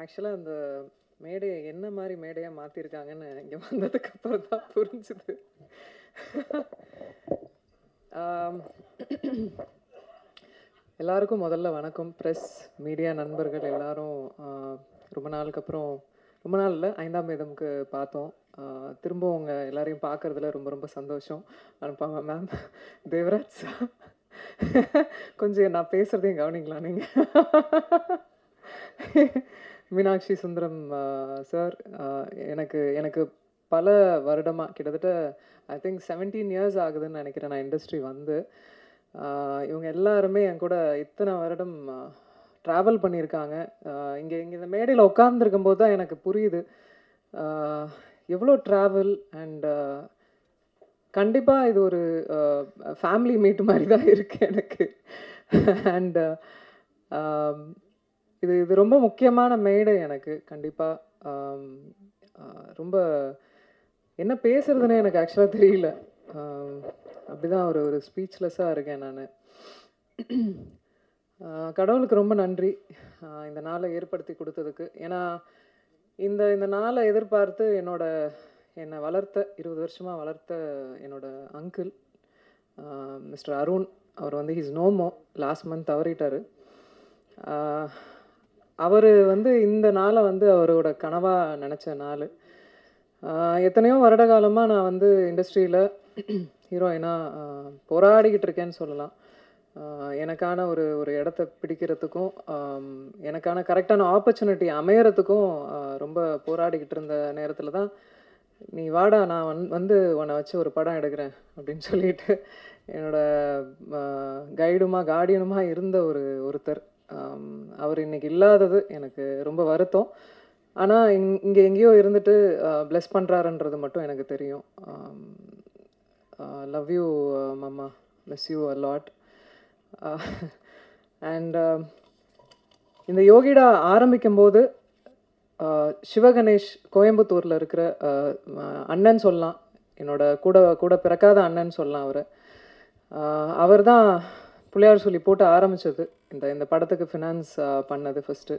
ஆக்சுவலாக அந்த மேடையை என்ன மாதிரி மேடையாக மாற்றிருக்காங்கன்னு இங்கே வந்ததுக்கு அப்புறம் தான் புரிஞ்சுது. ஆம், எல்லாருக்கும் முதல்ல வணக்கம். ப்ரெஸ் மீடியா நண்பர்கள் எல்லாரும் ரொம்ப நாளுக்கு அப்புறம், ரொம்ப நாள் இல்லை, 5ஆம் வேதம்க்கு பார்த்தோம். திரும்ப உங்கள் எல்லாரையும் பார்க்கறதுல ரொம்ப ரொம்ப சந்தோஷம். அனுப்பாம மேம், தேவராஜ் sir. கொஞ்சம் நான் பேசுகிறதையும் கவனிங்களா நீங்கள்? மீனாட்சி சுந்தரம் சார், எனக்கு எனக்கு பல வருடமாக, கிட்டத்தட்ட ஐ திங்க் 17 இயர்ஸ் ஆகுதுன்னு நினைக்கிறேன் நான் இண்டஸ்ட்ரி வந்து. இவங்க எல்லாருமே என் கூட இத்தனை வருடம் ட்ராவல் பண்ணியிருக்காங்க. இங்கே இங்கே இந்த மேடையில் உட்கார்ந்துருக்கும் போது தான் எனக்கு புரியுது எவ்வளோ ட்ராவல். அண்ட் கண்டிப்பாக இது ஒரு ஃபேமிலி மீட் மாதிரி தான் இருக்குது எனக்கு. அண்ட் இது இது ரொம்ப முக்கியமான மேடை எனக்கு. கண்டிப்பாக ரொம்ப என்ன பேசுறதுன்னு எனக்கு ஆக்சுவலாக தெரியல. அப்படிதான் ஒரு ஒரு ஸ்பீச்லெஸ்ஸாக இருக்கேன் நான். கடவுளுக்கு ரொம்ப நன்றி இந்த நாளை ஏற்படுத்தி கொடுத்ததுக்கு. ஏன்னா இந்த இந்த நாளை எதிர்பார்த்து என்னை வளர்த்த 20 வருஷமாக வளர்த்த என்னோட அங்கிள் மிஸ்டர் அருண், அவர் வந்து ஹீஸ் நோமோ, லாஸ்ட் மந்த் தவறிட்டார். அவர் வந்து இந்த நாளை வந்து அவரோட கனவாக நினச்ச நாள். எத்தனையோ வருட காலமாக நான் வந்து இண்டஸ்ட்ரியில் ஹீரோயினாக போராடிக்கிட்டு இருக்கேன்னு சொல்லலாம். எனக்கான ஒரு ஒரு இடத்த பிடிக்கிறதுக்கும் எனக்கான கரெக்டான ஆப்பர்ச்சுனிட்டி அமையறதுக்கும் ரொம்ப போராடிக்கிட்டு இருந்த நேரத்தில் தான், நீ வாடா, நான் வந்து உன்னை வச்சு ஒரு படம் எடுக்கிறேன் அப்படின்னு சொல்லிட்டு என்னோட கார்டியனுமா இருந்த ஒருத்தர். அவர் இன்னைக்கு இல்லாதது எனக்கு ரொம்ப வருத்தம். ஆனால் இங்கே எங்கேயோ இருந்துட்டு ப்ளெஸ் பண்ணுறாருன்றது மட்டும் எனக்கு தெரியும். லவ் யூ மாமா, miss you a lot. And இந்த யோகிடா ஆரம்பிக்கும்போது சிவகணேஷ் கோயம்புத்தூரில் இருக்கிற அண்ணன் சொல்லலாம், என்னோட கூட கூட பிறக்காத அண்ணன் சொல்லலாம். அவர் தான் பிள்ளையார் சொல்லி போட்டு ஆரம்பித்தது. இந்த படத்துக்கு ஃபினான்ஸ் பண்ணது ஃபஸ்ட்டு.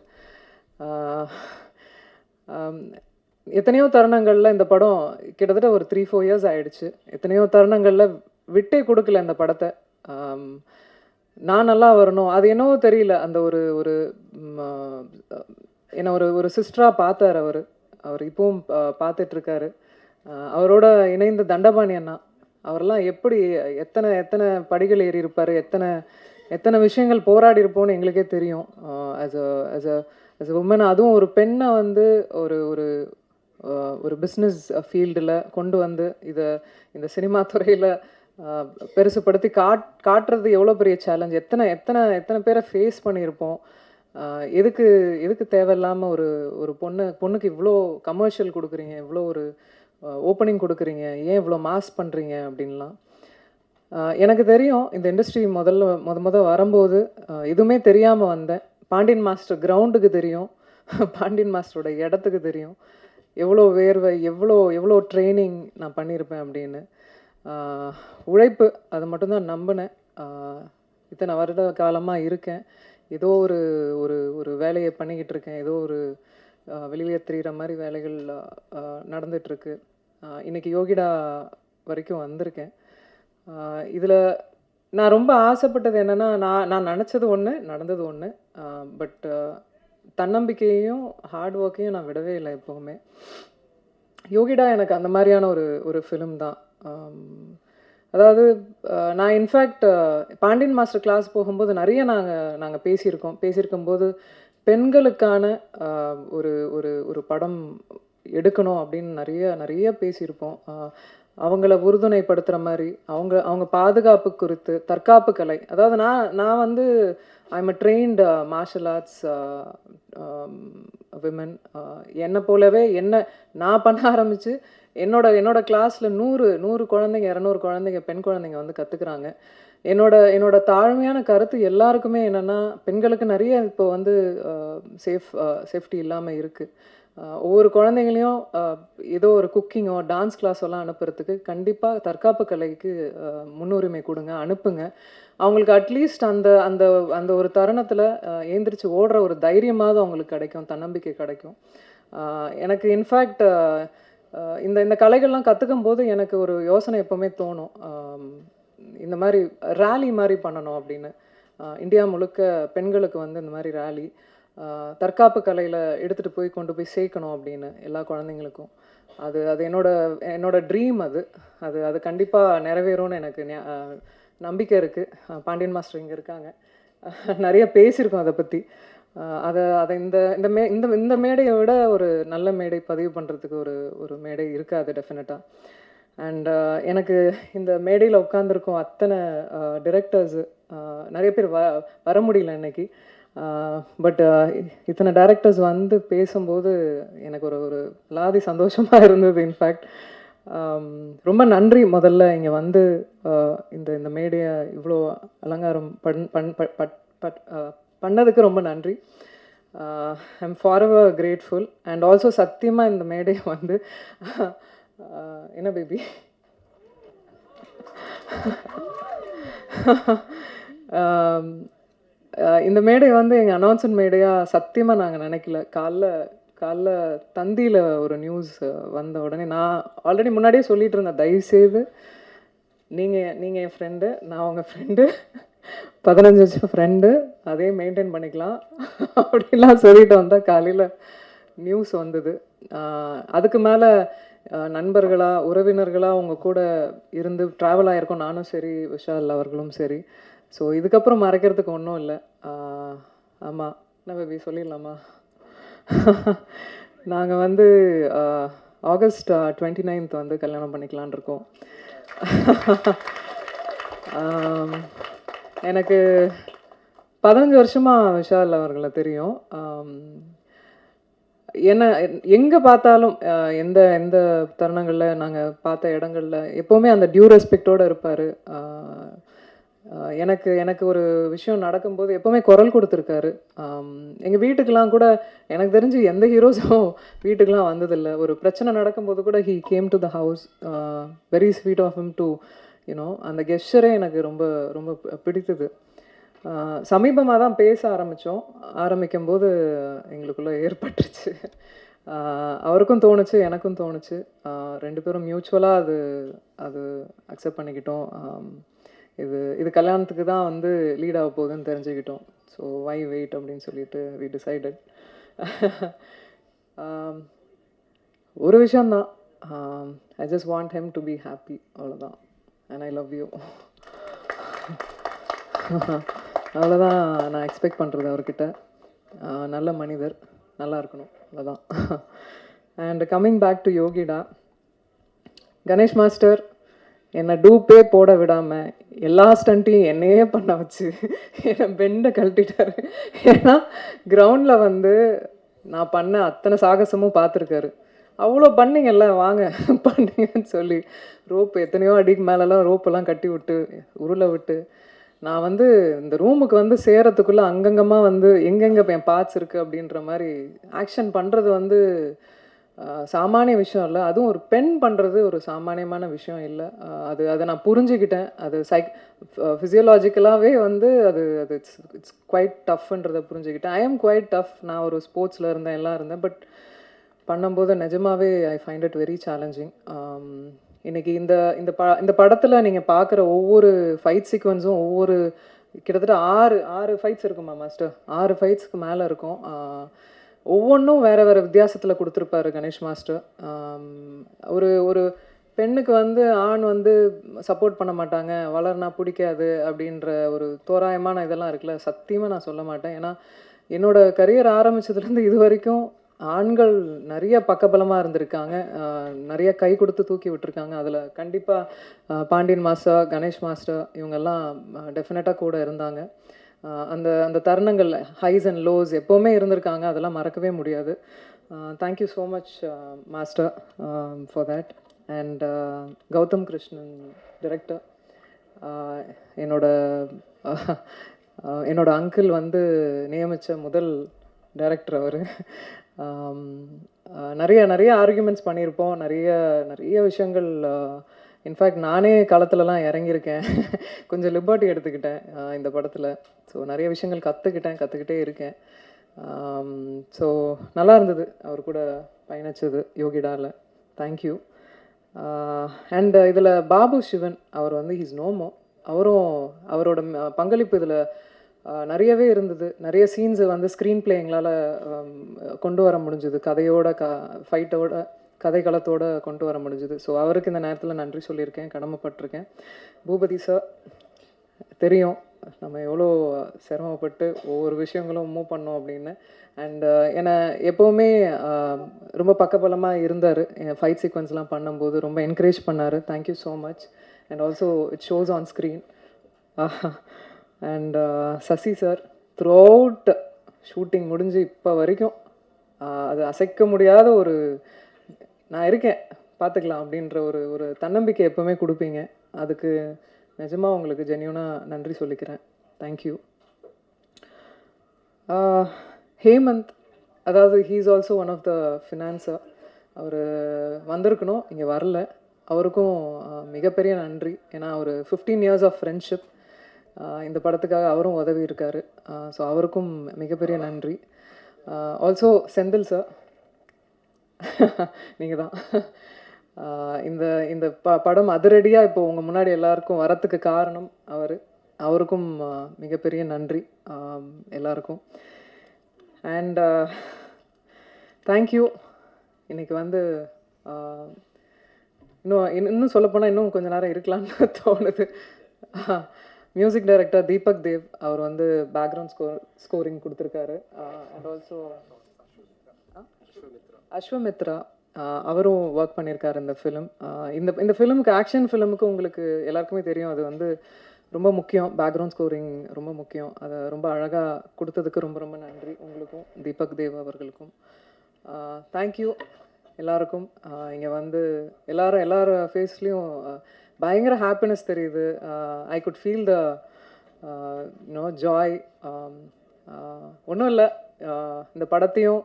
எத்தனையோ தருணங்களில் இந்த படம் கிட்டத்தட்ட ஒரு 3-4 இயர்ஸ் ஆயிடுச்சு. எத்தனையோ தருணங்களில் விட்டே கொடுக்கல இந்த படத்தை. நான் நல்லா வரணும், அது என்னவோ தெரியல, அந்த ஒரு ஒரு என்னை ஒரு ஒரு சிஸ்டராக பார்த்தார் அவர் இப்பவும் பார்த்துட்ருக்காரு. அவரோட இணைந்த தண்டபாணி அண்ணா, அவரெல்லாம் எப்படி எத்தனை எத்தனை படிகள் ஏறி இருப்பார், எத்தனை எத்தனை விஷயங்கள் போராடி இருப்போம்னு எங்களுக்கே தெரியும். ஆஸ் அ உமன், அதுவும் ஒரு பெண்ணை வந்து ஒரு ஒரு ஒரு பிஸ்னஸ் ஃபீல்டில் கொண்டு வந்து இந்த சினிமா துறையில் பெருசுப்படுத்தி காட்டுறது எவ்வளோ பெரிய சேலஞ்ச். எத்தனை எத்தனை எத்தனை பேரை ஃபேஸ் பண்ணியிருப்போம். எதுக்கு எதுக்கு தேவையில்லாமல் ஒரு பொண்ணுக்கு இவ்வளோ கமர்ஷியல் கொடுக்குறீங்க, இவ்வளோ ஒரு ஓப்பனிங் கொடுக்குறீங்க, ஏன் இவ்வளோ மாஸ் பண்ணுறீங்க அப்படின்லாம். எனக்கு தெரியும், இந்த இண்டஸ்ட்ரி முத வரும்போது எதுவுமே தெரியாமல் வந்தேன். பாண்டியன் மாஸ்டர் கிரவுண்டுக்கு தெரியும், பாண்டியன் மாஸ்டரோட இடத்துக்கு தெரியும், எவ்வளோ வேர்வை, எவ்வளோ எவ்வளோ ட்ரைனிங் நான் பண்ணியிருப்பேன் அப்படின்னு. உழைப்பு, அது மட்டும்தான் நம்பினேன். இத்தனை வருட காலமாக இருக்கேன், ஏதோ ஒரு ஒரு ஒரு வேலையை பண்ணிக்கிட்டு இருக்கேன், ஏதோ ஒரு வெளியே தெரிகிற மாதிரி வேலைகள் நடந்துகிட்ருக்கு. இன்றைக்கி யோகிடா வரைக்கும் வந்திருக்கேன். இதில் நான் ரொம்ப ஆசைப்பட்டது என்னென்னா, நான் நினச்சது ஒன்று, நடந்தது ஒன்று. பட் தன்னம்பிக்கையையும் ஹார்ட் ஒர்க்கையும் நான் விடவே இல்லை எப்போவுமே. யோகிடா எனக்கு அந்த மாதிரியான ஒரு ஃபிலிம் தான். அதாவது நான் இன்ஃபேக்ட் பாண்டியன் மாஸ்டர் கிளாஸ் போகும்போது நிறைய நாங்கள் பேசியிருக்கும்போது பெண்களுக்கான ஒரு ஒரு ஒரு படம் எடுக்கணும் அப்படின்னு நிறைய நிறைய பேசியிருப்போம். அவங்கள உறுதுணைப்படுத்துகிற மாதிரி, அவங்க பாதுகாப்பு குறித்து, தற்காப்பு கலை. அதாவது நான் வந்து I'm a trained martial arts women. என்னை போலவே நான் பண்ண ஆரம்பித்து என்னோட கிளாஸில் 100 குழந்தைங்க, 200 குழந்தைங்க, பெண் குழந்தைங்க வந்து கற்றுக்குறாங்க. என்னோட தாழ்மையான கருத்து எல்லாருக்குமே என்னென்னா, பெண்களுக்கு நிறைய இப்போ வந்து சேஃப்டி இல்லாமல் இருக்குது. ஒவ்வொரு குழந்தைங்களையும் ஏதோ ஒரு குக்கிங்கோ டான்ஸ் கிளாஸ் எல்லாம் அனுப்புறதுக்கு கண்டிப்பாக தற்காப்பு கலைக்கு முன்னுரிமை கொடுங்க, அனுப்புங்க. அவங்களுக்கு அட்லீஸ்ட் அந்த அந்த அந்த ஒரு தருணத்தில் ஏந்திரிச்சு ஓடுற ஒரு தைரியமாவது அவங்களுக்கு கிடைக்கும், தன்னம்பிக்கை கிடைக்கும். எனக்கு இன்ஃபேக்ட் இந்த இந்த கலைகள்லாம் கற்றுக்கும் போது எனக்கு ஒரு யோசனை எப்போவுமே தோணும். இந்த மாதிரி ரேலி மாதிரி பண்ணணும் அப்படின்னு. இந்தியா முழுக்க பெண்களுக்கு வந்து இந்த மாதிரி ரேலி தற்காப்பு கலையில் எடுத்துகிட்டு போய் கொண்டு போய் சேர்க்கணும் அப்படின்னு எல்லா குழந்தைங்களுக்கும். அது அது என்னோட ட்ரீம். அது அது அது கண்டிப்பாக நிறைவேறும்னு எனக்கு நம்பிக்கை இருக்குது. பாண்டியன் மாஸ்டர் இங்கே இருக்காங்க, நிறைய பேசியிருக்கோம் அதை பற்றி. அதை அதை இந்த இந்த மே இந்த இந்த மேடையை விட ஒரு நல்ல மேடை பதிவு பண்ணுறதுக்கு ஒரு மேடை இருக்காது டெஃபினட்டாக. அண்ட் எனக்கு இந்த மேடையில் உட்காந்துருக்கோம் அத்தனை டிரெக்டர்ஸு, நிறைய பேர் வர முடியல இன்னைக்கு. பட் இத்தனை டைரக்டர்ஸ் வந்து பேசும்போது எனக்கு ஒரு லாதி சந்தோஷமாக இருந்தது. இன்ஃபேக்ட் ரொம்ப நன்றி. முதல்ல இங்கே வந்து இந்த இந்த மேடையை இவ்வளோ அலங்காரம் பண்ணதுக்கு ரொம்ப நன்றி. I'm forever grateful. And also சத்தியமாக இந்த மேடையை வந்து என்ன பேபி இந்த மேடை வந்து எங்கள் அனௌன்ஸ்மெண்ட் மேடையாக சத்தியமாக நாங்கள் நினைக்கல. காலைல தந்தியில் ஒரு நியூஸ் வந்த உடனே நான் ஆல்ரெடி முன்னாடியே சொல்லிட்டு இருந்தேன், தயவுசெய்து நீங்கள் என் ஃப்ரெண்டு, நான் உங்கள் ஃப்ரெண்டு, 15 வருஷம் ஃப்ரெண்டு, அதே மெயின்டைன் பண்ணிக்கலாம் அப்படிலாம் சொல்லிட்டு வந்தால் காலையில் நியூஸ் வந்தது. அதுக்கு மேலே நண்பர்களாக உறவினர்களாக உங்கள் கூட இருந்து ட்ராவல் ஆகிருக்கோம், நானும் சரி விஷால் அவர்களும் சரி. ஸோ இதுக்கப்புறம் மறைக்கிறதுக்கு ஒன்றும் இல்லை. ஆமாம், என்ன பேபி சொல்லிடலாமா? நாங்கள் வந்து ஆகஸ்ட் 29 வந்து கல்யாணம் பண்ணிக்கலான் இருக்கோம். எனக்கு 15 வருஷமாக விஷால் அவர்களை தெரியும். என்ன எங்கே பார்த்தாலும் எந்த எந்த தருணங்களில் நாங்கள் பார்த்த இடங்களில் எப்போவுமே அந்த டியூ ரெஸ்பெக்டோடு இருப்பார். எனக்கு எனக்கு ஒரு விஷயம் நடக்கும்போது எப்போவுமே குரல் கொடுத்துருக்காரு. எங்கள் வீட்டுக்கெலாம் கூட எனக்கு தெரிஞ்சு எந்த ஹீரோஸும் வீட்டுக்கெலாம் வந்ததில்லை. ஒரு பிரச்சனை நடக்கும்போது கூட he came to the house. Very sweet of him to you know. அந்த கெஸ்டரே எனக்கு ரொம்ப ரொம்ப பிடித்தது. சமீபமாக தான் பேச ஆரம்பிக்கும்போது எங்களுக்குள்ளே ஏற்பட்டுருச்சு. அவருக்கும் தோணுச்சு, எனக்கும் தோணுச்சு. 2 பேரும் மியூச்சுவலாக அது அக்செப்ட் பண்ணிக்கிட்டோம். இது கல்யாணத்துக்கு தான் வந்து லீட் ஆக போகுதுன்னு தெரிஞ்சுக்கிட்டோம். ஸோ வை வெயிட் அப்படின்னு சொல்லிட்டு வி டிசைடட். ஒரு விஷயந்தான், I just want him to be happy, அவ்வளோதான். And I love you. அவ்வளோதான் நான் எக்ஸ்பெக்ட் பண்ணுறது அவர்கிட்ட. நல்ல மனிதர், நல்லா இருக்கணும், அவ்வளோதான். And coming back to Yogida, Ganesh master என்னை டூப்பே போட விடாமல் எல்லா ஸ்டண்ட்டையும் என்னையே பண்ண வச்சு என்னை பெண்டை கழட்டிட்டாரு. ஏன்னா கிரவுண்டில் வந்து நான் பண்ண அத்தனை சாகசமும் பார்த்துருக்காரு. அவ்வளோ பண்ணிங்கல்ல, வாங்க பண்ணுங்கன்னு சொல்லி ரோப்பு எத்தனையோ அடிக்கு மேலெல்லாம் ரோப்பெல்லாம் கட்டி விட்டு உருளை விட்டு நான் வந்து இந்த ரூமுக்கு வந்து சேரத்துக்குள்ளே அங்கங்கமாக வந்து எங்கெங்கே என் பார்ட்ஸ் இருக்குது அப்படின்ற மாதிரி ஆக்ஷன் பண்ணுறது வந்து சாமானிய விஷயம் இல்லை. அதுவும் ஒரு பெண் பண்ணுறது ஒரு சாமானியமான விஷயம் இல்லை. அதை நான் புரிஞ்சுக்கிட்டேன். அது ஃபிசியோலாஜிக்கலாகவே வந்து அது இட்ஸ் குவைட் டஃப்ன்றதை புரிஞ்சுக்கிட்டேன். I am quite tough. நான் ஒரு ஸ்போர்ட்ஸில் இருந்தேன், எல்லாம் இருந்தேன். பட் பண்ணும்போது நிஜமாகவே I find it very challenging. இன்றைக்கி இந்த படத்தில் நீங்கள் பார்க்குற ஒவ்வொரு ஃபைட் சீக்வன்ஸும் கிட்டத்தட்ட 6 ஃபைட்ஸ் இருக்குமா மாஸ்டர்? 6 ஃபைட்ஸ்க்கு மேலே இருக்கும். ஒவ்வொன்றும் வேறு வேறு வித்தியாசத்தில் கொடுத்துருப்பாரு கணேஷ் மாஸ்டர். ஒரு பெண்ணுக்கு வந்து ஆண் வந்து சப்போர்ட் பண்ண மாட்டாங்க, வளர்னா பிடிக்காது அப்படின்ற ஒரு தோராயமான இதெல்லாம் இருக்குல்ல, சத்தியமாக நான் சொல்ல மாட்டேன். ஏன்னா என்னோடய கரியர் ஆரம்பித்ததுலேருந்து இது வரைக்கும் ஆண்கள் நிறைய பக்கபலமாக இருந்திருக்காங்க, நிறைய கை கொடுத்து தூக்கி விட்டுருக்காங்க. அதில் கண்டிப்பாக பாண்டியன் மாஸ்டர், கணேஷ் மாஸ்டர் இவங்கெல்லாம் டெஃபினட்டாக கூட இருந்தாங்க. அந்த தருணங்கள் ஹைஸ் அண்ட் லோஸ் எப்போவுமே இருந்திருக்காங்க, அதெல்லாம் மறக்கவே முடியாது. Thank you so much master for that. And Gautham Krishnan director, என்னோட அங்கிள் வந்து நியமித்த முதல் டைரக்டர் அவர். நிறைய நிறைய ஆர்கியூமெண்ட்ஸ் பண்ணியிருப்போம். நிறைய நிறைய விஷயங்கள். இன்ஃபேக்ட் நானே களத்துலலாம் இறங்கியிருக்கேன். கொஞ்சம் லிபர்ட்டி எடுத்துக்கிட்டேன் இந்த படத்தில். ஸோ நிறைய விஷயங்கள் கற்றுக்கிட்டே இருக்கேன். ஸோ நல்லா இருந்தது அவர் கூட பயணிச்சது யோகிடாவில். தேங்க்யூ. அண்ட் இதில் பாபு சிவன் அவர் வந்து ஹீஸ் நோமோ. அவரோட பங்களிப்பு இதில் நிறையவே இருந்தது. நிறைய சீன்ஸு வந்து ஸ்க்ரீன் பிளே எங்களால் கொண்டு வர முடிஞ்சுது. கதையோட ஃபைட்டோட கதைக்களத்தோடு கொண்டு வர முடிஞ்சுது. ஸோ அவருக்கு இந்த நேரத்தில் நன்றி சொல்லியிருக்கேன், கடமைப்பட்டிருக்கேன். பூபதி சார், தெரியும் நம்ம எவ்வளோ சிரமப்பட்டு ஒவ்வொரு விஷயங்களும் மூவ் பண்ணோம் அப்படின்னு. அண்ட் என்னை எப்போவுமே ரொம்ப பக்கபலமாக இருந்தார். என் ஃபைட் சீக்வன்ஸ்லாம் பண்ணும்போது ரொம்ப என்கரேஜ் பண்ணார். Thank you so much. And also it shows on screen. And Sasi sir, throughout shooting முடிஞ்சு இப்போ வரைக்கும் அது அசைக்க முடியாத ஒரு நான் இருக்கேன் பார்த்துக்கலாம் அப்படின்ற ஒரு ஒரு தன்னம்பிக்கை எப்போவுமே கொடுப்பீங்க. அதுக்கு நிஜமாக உங்களுக்கு ஜென்யூனாக நன்றி சொல்லிக்கிறேன். தேங்க்யூ. ஹேமந்த், அதாவது he's also one of the financier. அவர் வந்திருக்கணும், இங்கே வரல. அவருக்கும் மிகப்பெரிய நன்றி. ஏன்னா ஒரு 15 years ஆஃப் ஃப்ரெண்ட்ஷிப். இந்த படத்துக்காக அவரும் உதவி இருக்கார். ஸோ அவருக்கும் மிகப்பெரிய நன்றி. ஆல்சோ செந்தில் சார், நீங்கள் தான் இந்த இந்த படம் அதிரடியாக இப்போ உங்கள் முன்னாடி எல்லாருக்கும் வரத்துக்கு காரணம் அவருக்கும் மிகப்பெரிய நன்றி எல்லாருக்கும். And thank you. இன்றைக்கி வந்து இன்னும் சொல்லப்போனால் இன்னும் கொஞ்சம் நேரம் இருக்கலாம்னு தோணுது. மியூசிக் டைரக்டர் தீபக் தேவ் அவர் வந்து பேக்ரவுண்ட் ஸ்கோரிங் கொடுத்துருக்காரு. அண்ட் ஆல்சோ அஸ்வமித்ரா அவரும் ஒர்க் பண்ணியிருக்காரு இந்த ஃபிலிம். இந்த ஃபிலிமுக்கு, ஆக்ஷன் ஃபிலிமுக்கு உங்களுக்கு எல்லாருக்குமே தெரியும், அது வந்து ரொம்ப முக்கியம். பேக்ரவுண்ட் ஸ்கோரிங் ரொம்ப முக்கியம். அதை ரொம்ப அழகாக கொடுத்ததுக்கு ரொம்ப ரொம்ப நன்றி உங்களுக்கும், தீபக் தேவ் அவர்களுக்கும். தேங்க்யூ எல்லாருக்கும். இங்கே வந்து எல்லார் ஃபேஸ்லேயும் பயங்கர ஹாப்பினஸ் தெரியுது. I could feel the joy. ஒன்றும் இல்லை, இந்த படத்தையும்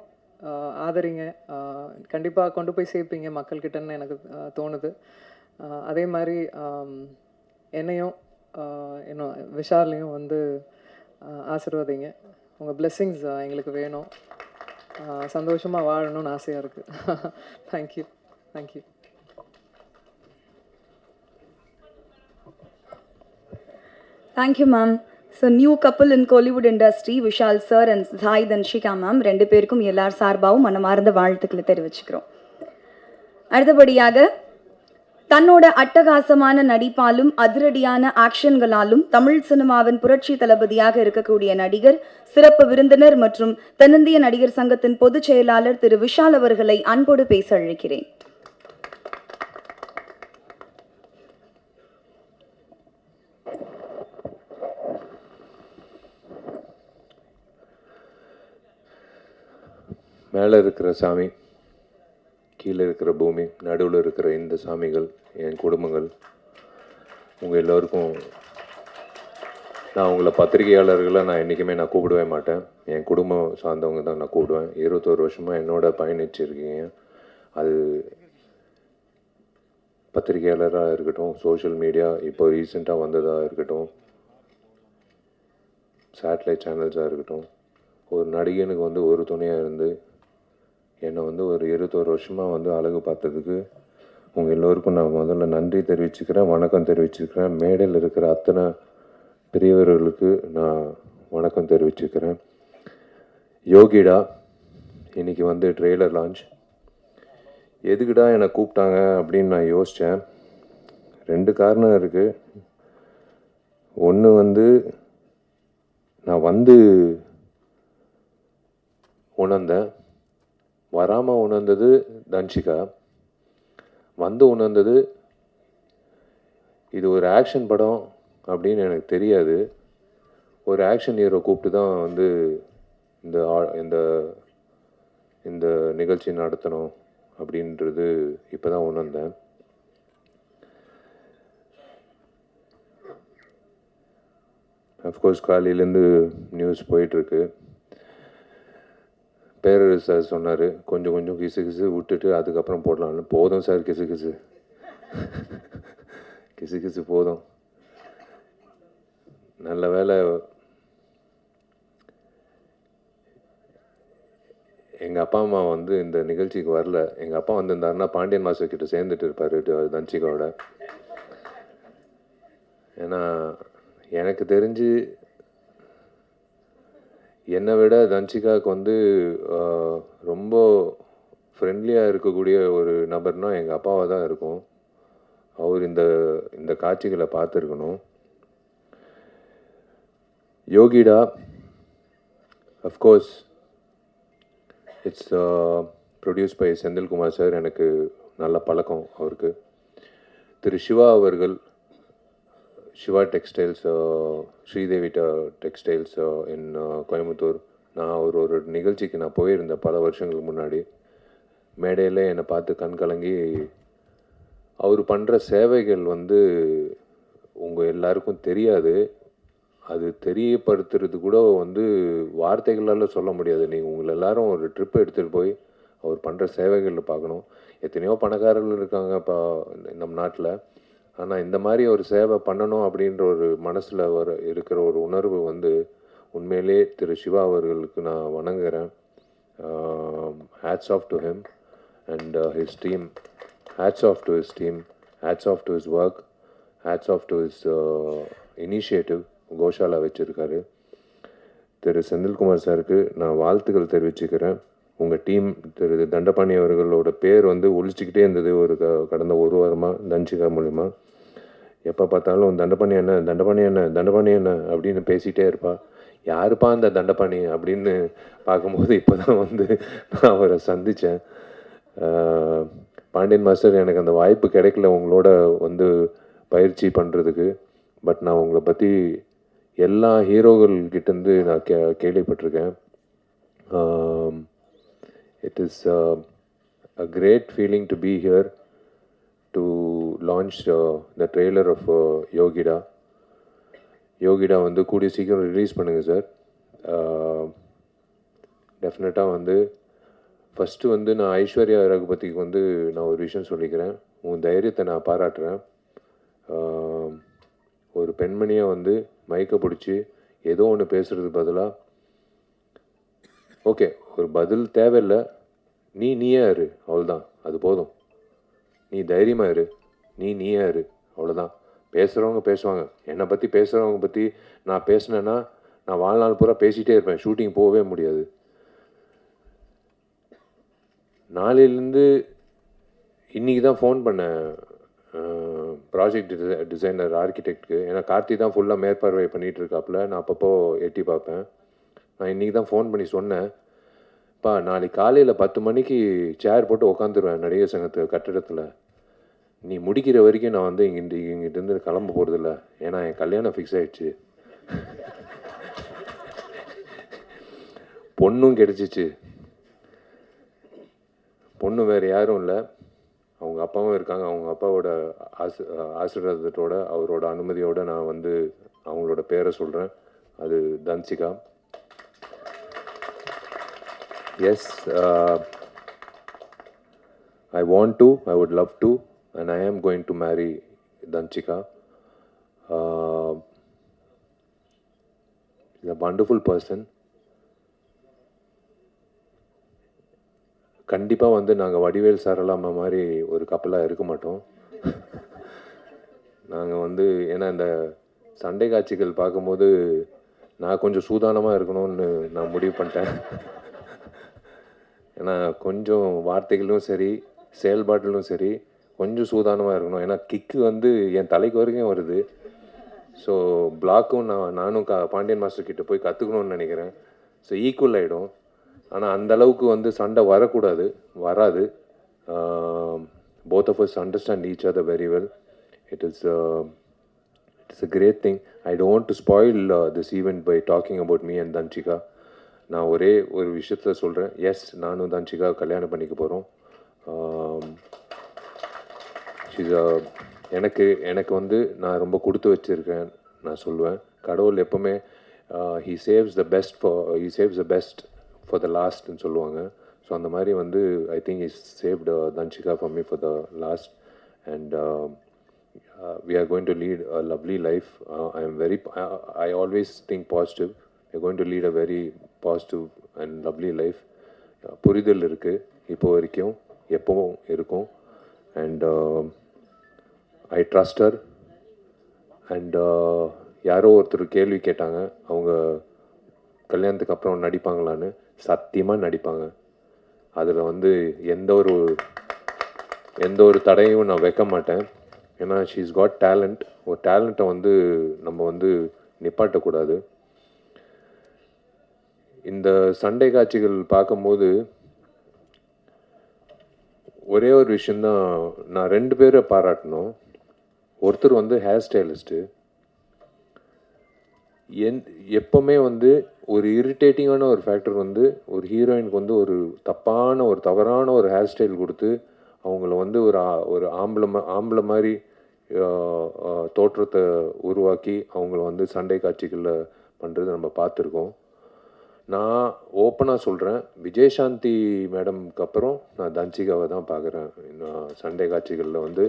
ஆதரிங்க. கண்டிப்பாக கொண்டு போய் சேர்ப்பீங்க மக்கள்கிட்டன்னு எனக்கு தோணுது. அதே மாதிரி என்னையும் இன்னும் விஷாலையும் வந்து ஆசீர்வதிங்க. உங்கள் பிளெஸ்ஸிங்ஸ் எங்களுக்கு வேணும். சந்தோஷமாக வாழணும்னு ஆசையாக இருக்குது. Thank you. Thank you. Thank you, ma'am. So, new couple in Kollywood industry, Vishal sir and Sai Danshika ma'am, ரெண்டு பேருக்கும் எல்லார் சார்பாகவும் மனமார்ந்த வாழ்த்துக்களை தெரிவிச்சுக்கிறோம். அடுத்தபடியாக தன்னோட அட்டகாசமான நடிப்பாலும் அதிரடியான ஆக்ஷன்களாலும் தமிழ் சினிமாவின் புரட்சி தளபதியாக இருக்கக்கூடிய நடிகர், சிறப்பு விருந்தினர் மற்றும் தென்னிந்திய நடிகர் சங்கத்தின் பொதுச் செயலாளர் திரு விஷால் அவர்களை அன்போடு பேச அழைக்கிறேன். மேலே இருக்கிற சாமி, கீழே இருக்கிற பூமி, நடுவில் இருக்கிற இந்த சாமிகள், என் குடும்பங்கள், உங்கள் எல்லோருக்கும் நான் உங்களை பத்திரிகையாளர்களை நான் என்றைக்குமே நான் கூப்பிடவே மாட்டேன். என் குடும்பம் சார்ந்தவங்க தான் நான் கூப்பிடுவேன். 21 வருஷமாக என்னோட பயணிச்சிருக்கீங்க. அது பத்திரிகையாளராக இருக்கட்டும், சோஷியல் மீடியா இப்போ ரீசெண்டாக வந்ததாக இருக்கட்டும், சேட்டலைட் சேனல்ஸாக இருக்கட்டும், ஒரு நடிகனுக்கு வந்து ஒரு துணையாக இருந்து என்னை வந்து ஒரு 21 வருஷமாக வந்து அழகு பார்த்ததுக்கு உங்கள் எல்லோருக்கும் நான் முதல்ல நன்றி தெரிவிச்சுக்கிறேன், வணக்கம் தெரிவிச்சுக்கிறேன். மேடையில் இருக்கிற அத்தனை பெரியவர்களுக்கு நான் வணக்கம் தெரிவிச்சுக்கிறேன். யோகிடா இன்றைக்கி வந்து ட்ரெய்லர் லான்ச். எதுக்குடா என்னை கூப்பிட்டாங்க அப்படின்னு நான் யோசித்தேன். 2 காரணம் இருக்குது. ஒன்று வந்து நான் வந்து உணர்ந்தேன், வராமல் உணர்ந்தது தன்ஷிகா, வந்து உணர்ந்தது இது ஒரு ஆக்ஷன் படம் அப்படின்னு எனக்கு தெரியாது. ஒரு ஆக்ஷன் ஹீரோ கூப்பிட்டு தான் வந்து இந்த இந்த நிகழ்ச்சி நடத்தணும் அப்படின்றது இப்போ தான் உணர்ந்தேன். அஃப்கோர்ஸ் காலையிலேருந்து நியூஸ் போயிட்டுருக்கு. பேரரசு சார் சொன்னார், கொஞ்சம் கொஞ்சம் கிசு கிசு விட்டுட்டு அதுக்கப்புறம் போடலான்னு. போதும் சார் கிசு கிசு, கிசு கிசு போதும். நல்ல வேளை எங்கள் அப்பா அம்மா வந்து இந்த நிகழ்ச்சிக்கு வரல. எங்கள் அப்பா வந்திருந்தாருன்னா பாண்டியன் மாஸ்டர் கிட்ட சேர்ந்துட்டு இருப்பார் தன்சிகாவோட. ஏன்னா எனக்கு தெரிஞ்சு என்னை விட தன்சிகாவுக்கு வந்து ரொம்ப ஃப்ரெண்ட்லியாக இருக்கக்கூடிய ஒரு நபர்னால் எங்கள் அப்பாவாக தான் இருக்கும். அவர் இந்த காட்சிகளை பார்த்துருக்கணும். Yogida, of course it's produce by Senthilkumar sir. எனக்கு நல்ல பழக்கம் அவருக்கு. திரு சிவா அவர்கள், Siva textiles, Sridevi textiles in Coimbatore. நான் ஒரு நிகழ்ச்சிக்கு நான் போயிருந்தேன் பல வருஷங்களுக்கு முன்னாடி. மேடையில் என்னை பார்த்து கண் கலங்கி அவர் பண்ணுற சேவைகள் வந்து உங்கள் எல்லாருக்கும் தெரியாது. அது தெரியப்படுத்துறது கூட வந்து வார்த்தைகளால் சொல்ல முடியாது. நீங்கள் உங்களை எல்லாரும் ஒரு ட்ரிப் எடுத்துகிட்டு போய் அவர் பண்ணுற சேவைகளில் பார்க்கணும். எத்தனையோ பணக்காரர்கள் இருக்காங்க இப்போ நம்ம நாட்டில். ஆனால் இந்த மாதிரி ஒரு சேவை பண்ணணும் அப்படின்ற ஒரு மனசில் இருக்கிற ஒரு உணர்வு வந்து உண்மையிலே திரு சிவா அவர்களுக்கு நான் வணங்குகிறேன். Hats off to him and his team. Hats off to his team, hats off to his work, hats off to his initiative. கோஷாலா வச்சுருக்காரு. திரு செந்தில்குமார் சாருக்கு நான் வாழ்த்துக்கள் தெரிவிச்சுக்கிறேன். உங்கள் டீம் திரு தண்டபாணி அவர்களோட பேர் வந்து ஒழிச்சிக்கிட்டே இருந்தது ஒரு கடந்த ஒரு வாரமாக தன்சிகா மூலிமா. எப்போ பார்த்தாலும் தண்டபாணி என்ன தண்டபாணி என்ன தண்டபாணி என்ன அப்படின்னு பேசிகிட்டே இருப்பா. யாருப்பா அந்த தண்டபாணி அப்படின்னு பார்க்கும்போது இப்போ தான் வந்து நான் அவரை சந்தித்தேன். பாண்டியன் மாஸ்டர், எனக்கு அந்த வாய்ப்பு கிடைக்கல உங்களோட வந்து பயிற்சி பண்ணுறதுக்கு. பட் நான் உங்களை பற்றி எல்லா ஹீரோகள்கிட்டேருந்து நான் கேள்விப்பட்டிருக்கேன். It is a great feeling to be here to launch the trailer of Yogida. Yogida வந்து கூடிய சீக்கிரம் ரிலீஸ் பண்ணுங்கள் சார். டெஃபினட்டாக வந்து ஃபஸ்ட்டு வந்து நான் ஐஸ்வர்யா ரகுபதிக்கு வந்து நான் ஒரு விஷயம் சொல்லிக்கிறேன். உன் தைரியத்தை நான் பாராட்டுறேன். ஒரு பெண்மணியை வந்து மயக்க பிடிச்சி ஏதோ ஒன்று பேசுகிறது பதிலாக, ஓகே ஒரு பதில் தேவையில்லை, நீயே இரு, அவ்வளோதான், அது போதும். நீ தைரியமாக இரு, நீயே இரு, அவ்வளோதான். பேசுகிறவங்க பேசுவாங்க. என்னை பற்றி பேசுகிறவங்க பற்றி நான் பேசினேன்னா நான் வாழ்நாள் பூரா பேசிகிட்டே இருப்பேன், ஷூட்டிங் போகவே முடியாது. நாளையிலேருந்து இன்றைக்கி தான் ஃபோன் பண்ணேன் ப்ராஜெக்ட் டிசைனர் ஆர்கிடெக்டுக்கு. ஏன்னா கார்த்தி தான் ஃபுல்லாக மேற்பார்வை பண்ணிகிட்டு இருக்காப்புல. நான் அப்பப்போ எட்டி பார்ப்பேன். நான் இன்றைக்கி தான் ஃபோன் பண்ணி சொன்னேன், பா நாளைக்கு காலையில் 10 மணிக்கு சேர் போட்டு உக்காந்துருவேன் நடிகர் சங்கத்து கட்டிடத்தில். நீ முடிக்கிற வரைக்கும் நான் வந்து இங்கிட்டிருந்து கிளம்ப போகிறதில்ல. ஏன்னா என் கல்யாணம் ஃபிக்ஸ் ஆகிடுச்சு, பொண்ணும் கிடச்சிச்சு. பொண்ணு வேறு யாரும் இல்லை, அவங்க அப்பாவும் இருக்காங்க. அவங்க அப்பாவோட ஆசீர்வாதத்தோட அவரோட அனுமதியோடு நான் வந்து அவங்களோட பேரை சொல்கிறேன். அது Dhanshika. Yes, I want to, I would love to, and I am going to marry Dhanshika. Is a wonderful person. கண்டிப்பாக வந்து நாங்கள் வடிவேல் சாரலாமா மாதிரி ஒரு கப்பலாக இருக்க மாட்டோம். நாங்கள் வந்து ஏன்னா இந்த சண்டை காட்சிகள் பார்க்கும்போது நான் கொஞ்சம் சூதானமாக இருக்கணும்னு நான் முடிவு பண்ணிட்டேன். ஏன்னா கொஞ்சம் வார்த்தைகளும் சரி செயல்பாட்டிலும் சரி கொஞ்சம் சூதானமாக இருக்கணும். ஏன்னா கிக்கு வந்து என் தலைக்கு வரைக்கும் வருது. ஸோ பிளாக்கும் நானும் பாண்டியன் மாஸ்டர் கிட்ட போய் கற்றுக்கணும்னு நினைக்கிறேன். ஸோ ஈக்குவல் ஆகிடும். ஆனால் அந்தளவுக்கு வந்து சண்டை வராது. Both of us understand each other very well. It is a great thing. I don't want to spoil this event by talking about me and Dhanshika. நான் ஒரே ஒரு விஷயத்தில் சொல்கிறேன், எஸ் நானும் தன்சிகா கல்யாணம் பண்ணிக்க போகிறோம். எனக்கு வந்து நான் ரொம்ப கொடுத்து வச்சுருக்கேன் நான் சொல்லுவேன். கடவுள் எப்போவுமே he saves the best for the லாஸ்ட்னு சொல்லுவாங்க. ஸோ அந்த மாதிரி வந்து I think is saved Dhanshika for me for the last. And we are going to lead a lovely life. I always think positive. We are going to lead a very positive and lovely life. புரிதல் இருக்குது இப்போ வரைக்கும், எப்பவும் இருக்கும். And I trust her. And யாரோ ஒருத்தர் கேள்வி கேட்டாங்க, அவங்க கல்யாணத்துக்கு அப்புறம் நடிப்பாங்களான்னு. சத்தியமாக நடிப்பாங்க. அதில் வந்து எந்த ஒரு தடையும் நான் வைக்க மாட்டேன். ஏன்னா ஷீ இஸ் காட் டேலண்ட். ஒரு டேலண்ட்டை வந்து நம்ம வந்து நிப்பாட்டக்கூடாது. இந்த சண்டை காட்சிகள் பார்க்கும்போது ஒரே ஒரு விஷயந்தான் நான் 2 பேரை பாராட்டணும். ஒருத்தர் வந்து ஹேர் ஸ்டைலிஸ்ட்டு. எப்போவுமே வந்து ஒரு இரிட்டேட்டிங்கான ஒரு ஃபேக்டர் வந்து ஒரு ஹீரோயினுக்கு வந்து ஒரு தவறான ஒரு ஹேர் ஸ்டைல் கொடுத்து அவங்கள வந்து ஒரு ஆம்பளை மாதிரி தோற்றத்தை உருவாக்கி அவங்கள வந்து சண்டை காட்சிகளில் பண்ணுறது நம்ம பார்த்துருக்கோம். நான் ஓப்பனாக சொல்கிறேன், விஜயசாந்தி மேடம்க்கு அப்புறம் நான் தன்சிகாவை தான் பார்க்குறேன். நான் சண்டை காட்சிகளில் வந்து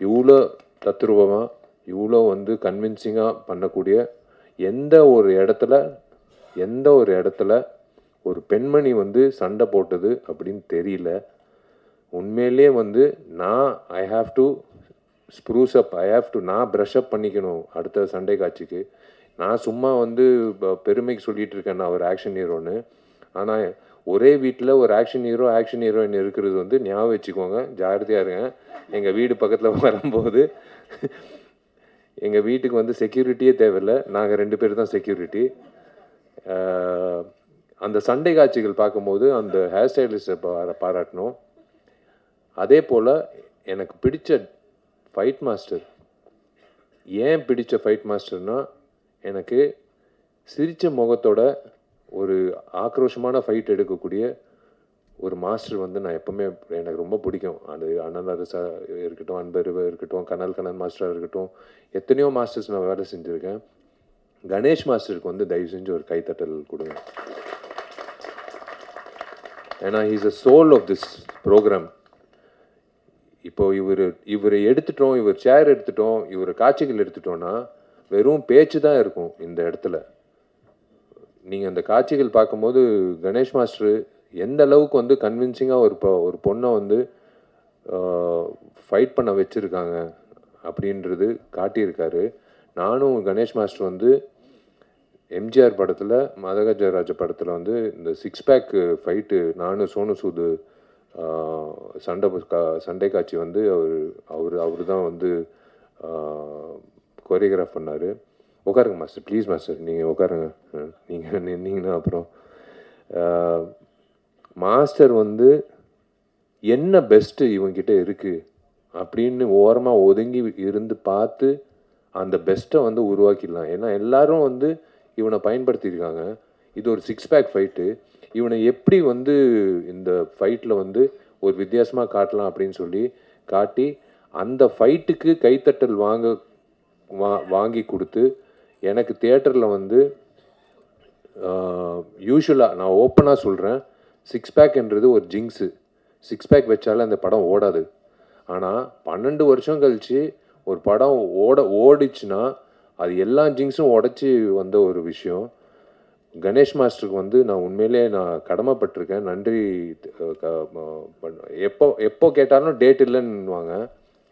இவ்வளோ தத்ரூபமாக, இவ்வளோ வந்து கன்வின்சிங்காக பண்ணக்கூடிய எந்த ஒரு இடத்துல ஒரு பெண்மணி வந்து சண்டை போட்டது அப்படின்னு தெரியல. உண்மையிலே வந்து ஐ ஹாவ் டு ஸ்ப்ரூஸ் அப், நான் ப்ரஷ் அப் பண்ணிக்கணும் அடுத்த சண்டை காட்சிக்கு. நான் சும்மா வந்து பெருமைக்கு சொல்லிகிட்டு இருக்கேன் நான் ஒரு ஆக்ஷன் ஹீரோன்னு. ஆனால் ஒரே வீட்டில் ஒரு ஆக்ஷன் ஹீரோயின் இருக்கிறது வந்து ஞாபகம் வச்சுக்கோங்க, ஜாகிரதையாக இருங்க. எங்கள் வீடு பக்கத்தில் வரும்போது எங்கள் வீட்டுக்கு வந்து செக்யூரிட்டியே தேவையில்லை, நாங்கள் 2 பேர் தான் செக்யூரிட்டி. அந்த சண்டை காட்சிகள் பார்க்கும்போது அந்த ஹேர் ஸ்டைலிஸ்ட்டை பாராட்டணும். அதே போல் எனக்கு பிடிச்ச ஃபைட் மாஸ்டர். ஏன் பிடிச்ச ஃபைட் மாஸ்டர்னால், எனக்கு சிரித்த முகத்தோட ஒரு ஆக்ரோஷமான ஃபைட் எடுக்கக்கூடிய ஒரு மாஸ்டர் வந்து நான் எப்போவுமே எனக்கு ரொம்ப பிடிக்கும். அது அனந்தரசா இருக்கட்டும், அன்பருவா இருக்கட்டும், கனல் மாஸ்டராக இருக்கட்டும், எத்தனையோ மாஸ்டர்ஸ் நான் வேலை செஞ்சுருக்கேன். கணேஷ் மாஸ்டருக்கு வந்து தயவு செஞ்சு ஒரு கைத்தட்டல் கொடுங்க. ஏன்னா he's a soul of this programme. இப்போ இவரை எடுத்துட்டோம், இவர் சேர் எடுத்துட்டோம், இவர் காட்சிகள் எடுத்துட்டோன்னா வெறும் பேச்சு தான் இருக்கும் இந்த இடத்துல. நீங்கள் அந்த காட்சிகள் பார்க்கும்போது கணேஷ் மாஸ்டர் எந்த அளவுக்கு வந்து கன்வின்சிங்காக ஒரு பொண்ணை வந்து ஃபைட் பண்ண வச்சுருக்காங்க அப்படின்றது காட்டியிருக்காரு. நானும் கணேஷ் மாஸ்டர் வந்து எம்ஜிஆர் படத்தில், மதகஜராஜ படத்தில் வந்து இந்த 6 பேக் ஃபைட்டு நானும் சோனு சூது சண்டை காட்சி வந்து அவர் தான் வந்து கோரியோகிராஃப் பண்ணார். உட்காருங்க மாஸ்டர், ப்ளீஸ் மாஸ்டர், நீங்கள் உட்காருங்க. நீங்கள் நின்னீங்கன்னா அப்புறம் மாஸ்டர் வந்து என்ன பெஸ்ட்டு இவங்கிட்ட இருக்குது அப்படின்னு ஓரமாக ஒதுங்கி இருந்து பார்த்து அந்த பெஸ்ட்டை வந்து உருவாக்கிடலாம். ஏன்னா எல்லாரும் வந்து இவனை பயன்படுத்தியிருக்காங்க. இது ஒரு 6 பேக் ஃபைட்டு. இவனை எப்படி வந்து இந்த ஃபைட்டில் வந்து ஒரு வித்தியாசமாக காட்டலாம் அப்படின்னு சொல்லி காட்டி அந்த ஃபைட்டுக்கு கைத்தட்டல் வாங்கி கொடுத்து எனக்கு தியேட்டரில் வந்து யூஸ்வலாக நான் ஓப்பனாக சொல்கிறேன், 6 பேக்ன்றது ஒரு ஜிங்ஸு. 6 பேக் வச்சாலே அந்த படம் ஓடாது. ஆனால் 12 வருஷம் கழித்து ஒரு படம் ஓடிச்சுன்னா அது எல்லா ஜிங்ஸும் உடச்சி வந்த ஒரு விஷயம். கணேஷ் மாஸ்டருக்கு வந்து நான் உண்மையிலே கடமைப்பட்டிருக்கேன். நன்றி. எப்போ கேட்டாலும் டேட் இல்லைன்னுவாங்க.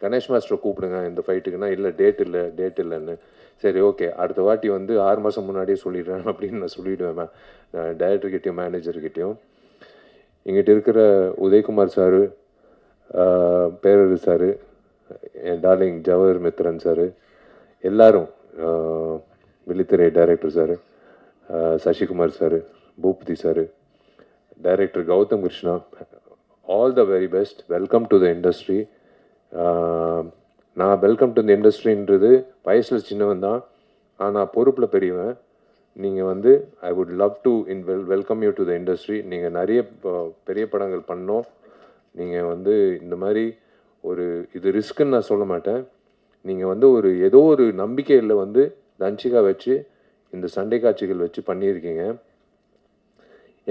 கணேஷ் மாஸ்டரை கூப்பிடுங்க இந்த ஃபைட்டுக்குன்னா, இல்லை டேட் இல்லைன்னு. சரி ஓகே, அடுத்த வாட்டி வந்து 6 மாதம் முன்னாடியே சொல்லிடுறேன் அப்படின்னு நான் சொல்லிவிடுவேன் டைரக்டர்கிட்டையும் மேனேஜர்கிட்டையும். எங்கிட்ட இருக்கிற உதயகுமார் சாரு, பேரரு சாரு, என் டார்லிங் ஜவஹர் மித்ரன் சாரு, எல்லாரும், வெளித்துறை director sir, Sasikumar sir, Boopathy sir, director Gautham Krishna, all the very best. Welcome to the industry. நான் வெல்கம் டு த இண்டஸ்ட்ரின்றது வயசில் சின்னவன் தான், ஆனால் பொறுப்பில் பெரியவன். நீங்கள் வந்து I would love to welcome you to the industry. நீங்கள் நிறைய பெரிய படங்கள் பண்ணோம். நீங்கள் வந்து இந்த மாதிரி இது ரிஸ்க்குன்னு நான் சொல்ல மாட்டேன். நீங்கள் வந்து ஏதோ ஒரு நம்பிக்கையில் வந்து தன்ஷிகா வச்சு இந்த சண்டை காட்சிகள் வச்சு பண்ணியிருக்கீங்க.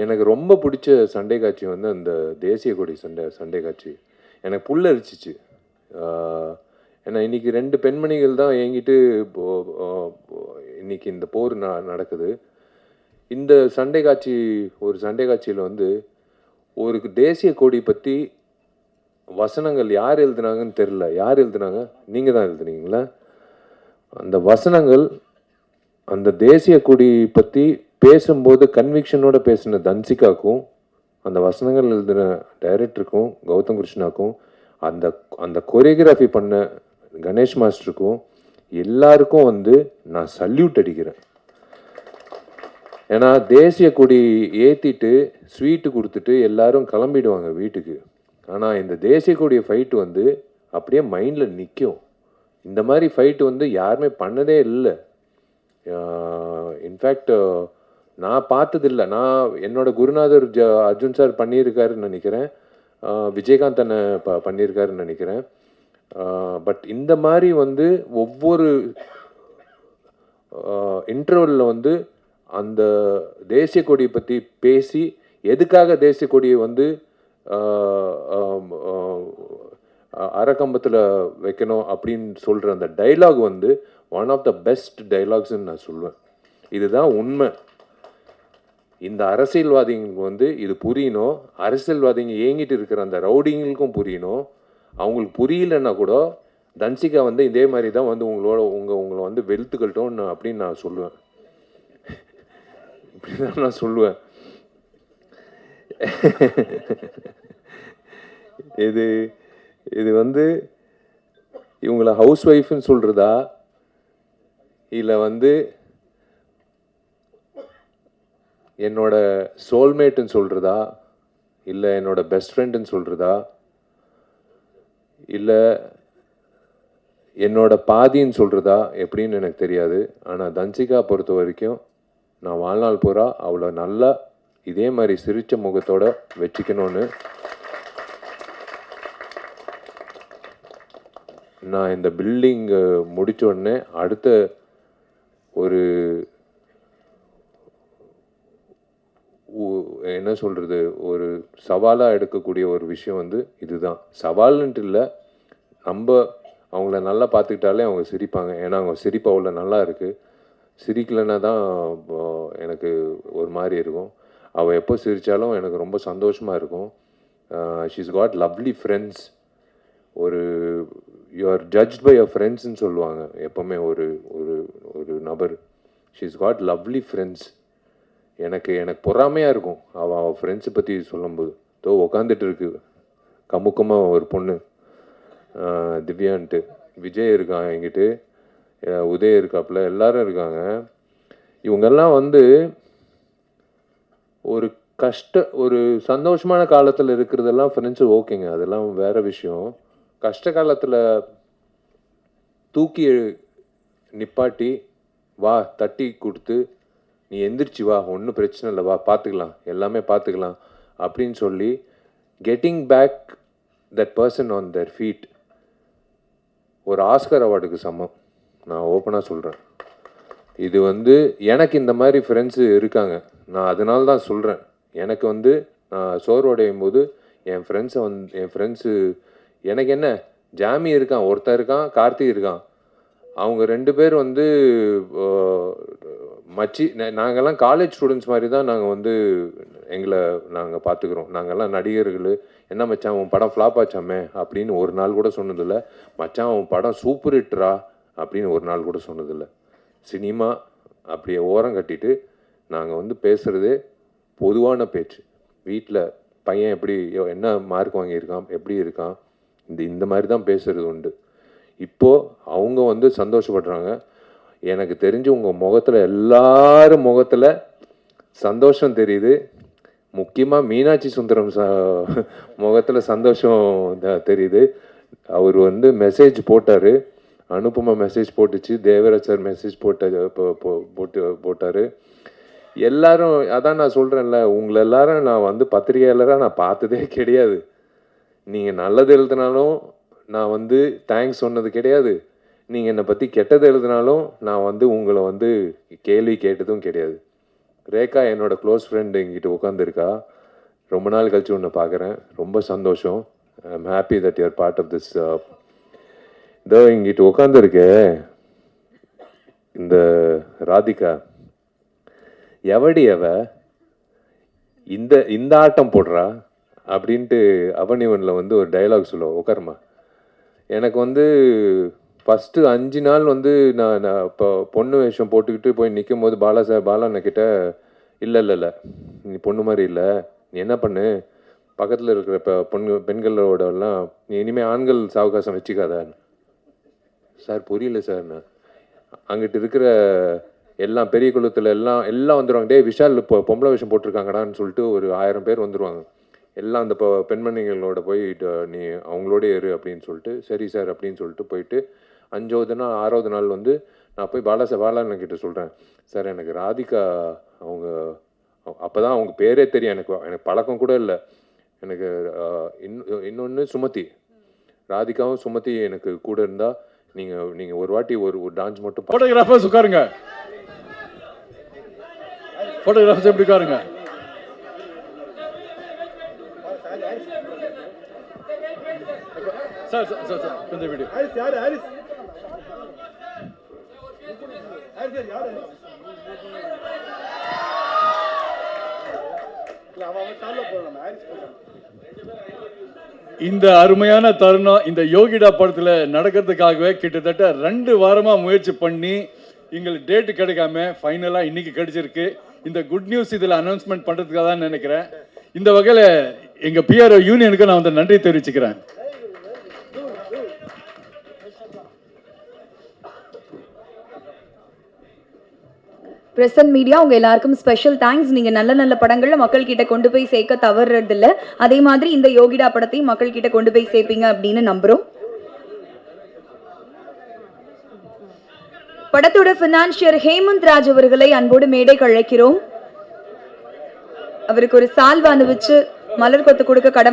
எனக்கு ரொம்ப பிடிச்ச சண்டை காட்சி வந்து அந்த தேசிய கொடி சண்டை காட்சி எனக்கு புல்லரிச்சிச்சு. ஏன்னா இன்றைக்கி 2 பெண்மணிகள் தான் என்கிட்ட இன்றைக்கி இந்த போர் நடக்குது. இந்த சண்டை காட்சியில் வந்து ஒரு தேசிய கொடி பற்றி வசனங்கள் யார் எழுதுனாங்கன்னு தெரில. யார் எழுதுனாங்க? நீங்கள் தான் எழுதுனீங்களா? அந்த வசனங்கள் அந்த தேசிய கொடி பற்றி பேசும்போது கன்விக்ஷனோட பேசின தன்சிகாக்கும், அந்த வசனங்கள் எழுதின டைரக்டருக்கும் கௌதம் கிருஷ்ணாக்கும், அந்த அந்த கொரியோகிராஃபி பண்ண கணேஷ் மாஸ்டருக்கும் எல்லாருக்கும் வந்து நான் சல்யூட் அடிக்கிறேன். ஏன்னா தேசிய கொடி ஏற்றிட்டு ஸ்வீட்டு கொடுத்துட்டு எல்லாரும் கிளம்பிடுவாங்க வீட்டுக்கு. ஆனால் இந்த தேசிய கொடிய ஃபைட்டு வந்து அப்படியே மைண்டில் நிற்கும். இந்த மாதிரி ஃபைட்டு வந்து யாருமே பண்ணதே இல்லை. இன்ஃபேக்ட் நான் பார்த்ததில்லை. நான் என்னோட குருநாதர் அர்ஜுன் சார் பண்ணியிருக்காருன்னு நினைக்கிறேன். விஜயகாந்த் அண்ணன் பண்ணியிருக்காருன்னு நினைக்கிறேன். பட் இந்த மாதிரி வந்து ஒவ்வொரு இன்டர்வலில் வந்து அந்த தேசிய கொடியை பற்றி பேசி எதுக்காக தேசிய கொடியை வந்து அறக்கம்பத்தில் வைக்கணும் அப்படின்னு சொல்கிற அந்த டைலாக் வந்து ஒன் ஆஃப் த பெஸ்ட் டைலாக்ஸ்ன்னு நான் சொல்லுவேன். இதுதான் உண்மை. இந்த அரசியல்வாதிங்களுக்கு வந்து இது புரியணும். அரசியல்வாதிங்க ஏங்கிட்டு இருக்கிற அந்த ரவுடிங்களுக்கும் புரியணும். அவங்களுக்கு புரியலன்னா கூட தன்சிகா வந்து இதே மாதிரி தான் வந்து உங்களை வந்து வெளுத்துக்கட்டும் அப்படின்னு நான் சொல்லுவேன். இப்படி தான் நான் சொல்லுவேன். இது வந்து இவங்களை ஹவுஸ் ஒய்ஃப்னு சொல்கிறதா, இல்லை வந்து என்னோட சோல்மேட்டுன்னு சொல்கிறதா, இல்லை என்னோட பெஸ்ட் ஃப்ரெண்டுன்னு சொல்கிறதா, இல்லை என்னோட பாதின்னு சொல்கிறதா எப்படின்னு எனக்கு தெரியாது. ஆனால் தன்சிகா பொறுத்த வரைக்கும் நான் வாழ்நாள் பூரா அவ்வளோ நல்லா இதே மாதிரி சிரித்த முகத்தோடு வச்சுக்கணும்னு நான் இந்த பில்டிங் முடித்த உடனே அடுத்த ஒரு என்ன சொல்கிறது, ஒரு சவாலாக எடுக்கக்கூடிய ஒரு விஷயம் வந்து இதுதான். சவால்ன்ட்டு இல்லை, நம்ம அவங்கள நல்லா பார்த்துக்கிட்டாலே அவங்க சிரிப்பாங்க. ஏன்னா அவங்க சிரிப்பு அவ்வளோ நல்லா இருக்குது. சிரிக்கலைன்னா தான் எனக்கு ஒரு மாதிரி இருக்கும். அவள் எப்போ சிரித்தாலும் எனக்கு ரொம்ப சந்தோஷமாக இருக்கும். She's got lovely friends. ஒரு you are judge by your ஃப்ரெண்ட்ஸ்ன்னு சொல்லுவாங்க எப்போவுமே ஒரு ஒரு ஒரு நபர். She's got lovely friends. எனக்கு பொறாமையாக இருக்கும் அவள் ஃப்ரெண்ட்ஸை பற்றி சொல்லும்போது. உக்காந்துட்டு இருக்கு கமுக்கமாக ஒரு பொண்ணு, திவ்யான்ட்டு. விஜய் இருக்கான் என்கிட்ட, உதய் இருக்காப்புல, எல்லாரும் இருக்காங்க. இவங்கெல்லாம் வந்து ஒரு சந்தோஷமான காலத்தில் இருக்கிறதெல்லாம் ஃப்ரெண்ட்ஸு ஓகேங்க, அதெல்லாம் வேறு விஷயம். கஷ்ட காலத்தில் தூக்கி நிப்பாட்டி வா தட்டி கொடுத்து நீ எந்திரிச்சு வா, ஒன்றும் பிரச்சனை இல்லை, வா பார்த்துக்கலாம், எல்லாமே பார்த்துக்கலாம் அப்படின்னு சொல்லி getting back that person on their feet ஒரு ஆஸ்கர் அவார்டுக்கு சமம். நான் ஓப்பனாக சொல்கிறேன். இது வந்து எனக்கு இந்த மாதிரி ஃப்ரெண்ட்ஸு இருக்காங்க. நான் அதனால தான் சொல்கிறேன். எனக்கு வந்து நான் சோர்வடையும் போது என் ஃப்ரெண்ட்ஸு எனக்கு என்ன, ஜாமி இருக்கான், ஒருத்தன் இருக்கான், கார்த்திக் இருக்கான். அவங்க 2 பேர் வந்து மச்சி. நாங்கள்லாம் காலேஜ் ஸ்டூடெண்ட்ஸ் மாதிரி தான் நாங்கள் வந்து நாங்கள் பார்த்துக்குறோம். நாங்கள்லாம் நடிகர்கள். என்ன மச்சான் உன் படம் ஃப்ளாப் ஆச்சாமே அப்படின்னு ஒரு நாள் கூட சொன்னதில்லை. மச்சான் உன் படம் சூப்பர் ஹிட்ரா அப்படின்னு ஒரு நாள் கூட சொன்னதில்லை. சினிமா அப்படியே ஓரம் கட்டிட்டு நாங்கள் வந்து பேசுகிறதே பொதுவான பேச்சு. வீட்டில் பையன் எப்படி என்ன மார்க் வாங்கியிருக்கான், எப்படி இருக்கான், இந்த மாதிரி தான் பேசுகிறது உண்டு. இப்போது அவங்க வந்து சந்தோஷப்படுறாங்க. எனக்கு தெரிஞ்சு உங்கள் முகத்தில் எல்லாரும் முகத்தில் சந்தோஷம் தெரியுது. முக்கியமாக மீனாட்சி சுந்தரம் முகத்தில் சந்தோஷம் தெரியுது. அவர் வந்து மெசேஜ் போட்டார், அனுபமா மெசேஜ் போட்டுச்சு, தேவராஜ் சார் மெசேஜ் போட்டார். எல்லாரும் அதான் நான் சொல்கிறேன்ல, உங்களை எல்லாரும் நான் வந்து பத்திரிகையாளராக நான் பார்த்ததே கிடையாது. நீங்கள் நல்லது எழுதினாலும் நான் வந்து தேங்க்ஸ் சொன்னது கிடையாது. நீங்கள் என்னை பற்றி கெட்டது எழுதினாலும் நான் வந்து உங்களை வந்து கேள்வி கேட்டதும் கிடையாது. ரேகா என்னோட க்ளோஸ் ஃப்ரெண்டு எங்கிட்ட உட்காந்துருக்கா. ரொம்ப நாள் கழிச்சு உன்னை பார்க்குறேன். ரொம்ப சந்தோஷம். I am happy that you're part of this. இதோ இங்கிட்ட உட்காந்துருக்கே இந்த ராதிகா, எவடி அவ இந்த இந்த ஆட்டம் போடுறா அப்படின்ட்டு அவனிவனில் வந்து ஒரு டைலாக் சொல்லுவோம். உட்காருமா. எனக்கு வந்து ஃபஸ்ட்டு 5 நாள் வந்து நான் இப்போ பொண்ணு வேஷம் போட்டுக்கிட்டு போய் நிற்கும் போது பாலா கிட்ட இல்லை நீ பொண்ணு மாதிரி இல்லை, நீ என்ன பண்ணு, பக்கத்தில் இருக்கிற பெண்களோடலாம் நீ இனிமேல் ஆண்கள் சாவகாசம் வச்சுக்காத. சார் புரியல சார், நான் அங்கிட்டு இருக்கிற எல்லாம் பெரிய குளத்தில் எல்லாம் வந்துடுவாங்க. டே விஷால் இப்போ பொம்பளை வேஷம் போட்டிருக்காங்கடான்னு சொல்லிட்டு ஒரு 1000 பேர் வந்துடுவாங்க. எல்லாம் அந்த பெண்மணிகளோட போய் நீ அவங்களோட இரு அப்படின்னு சொல்லிட்டு, சரி சார் அப்படின்னு சொல்லிட்டு போயிட்டு 5வது நாள் 6வது நாள் வந்து நான் போய் பாலாண்ணக்கிட்ட சொல்கிறேன், சார் எனக்கு ராதிகா அவங்க அப்போ தான் அவங்க பேரே தெரியும், எனக்கு பழக்கம் கூட இல்லை. எனக்கு இன்னொன்று சுமதி, ராதிகாவும் சுமதி எனக்கு கூட இருந்தால் நீங்கள் ஒரு வாட்டி ஒரு டான்ஸ் மட்டும். ஃபோட்டோகிராஃபர்ஸ் உட்காருங்க, ஃபோட்டோகிராஃபர்ஸ் எப்படி உட்காருங்க. சார் கொஞ்சம் வீடியோ. இந்த அருமையான தருணம் இந்த யோகிடா படத்தில் நடக்கிறதுக்காகவே கிட்டத்தட்ட 2 வாரமாக முயற்சி பண்ணி எங்களுக்கு டேட்டு கிடைக்காம ஃபைனலாக இன்னைக்கு கிடைச்சிருக்கு. இந்த குட் நியூஸ் இதில் அனௌன்ஸ்மெண்ட் பண்ணுறதுக்காக தான் நினைக்கிறேன். இந்த வகையில் எங்கள் பிஆர்ஓ யூனியனுக்கு நான் வந்து நன்றி தெரிவிச்சுக்கிறேன். பிரசன்ட் மீடியா உங்க எல்லாருக்கும் ஸ்பெஷல் தேங்க்ஸ். நீங்க நல்ல நல்ல படங்கள்ல மக்கள் கிட்ட கொண்டு போய் சேர்க்க தவறுறது இல்ல. அதே மாதிரி இந்த யோகிடா படத்தையும் மக்கள் கிட்ட கொண்டு போய் சேர்ப்பீங்க அப்படின்னு நம்புறோம். படத்தோட பினான்சியர் ஹேமந்த் ராஜ் அவர்களை அன்போடு மேடைக்கு அழைக்கிறோம். அவருக்கு ஒரு சால்வ் அணிவிச்சு மலர் கொத்து கொடுக்க கடமை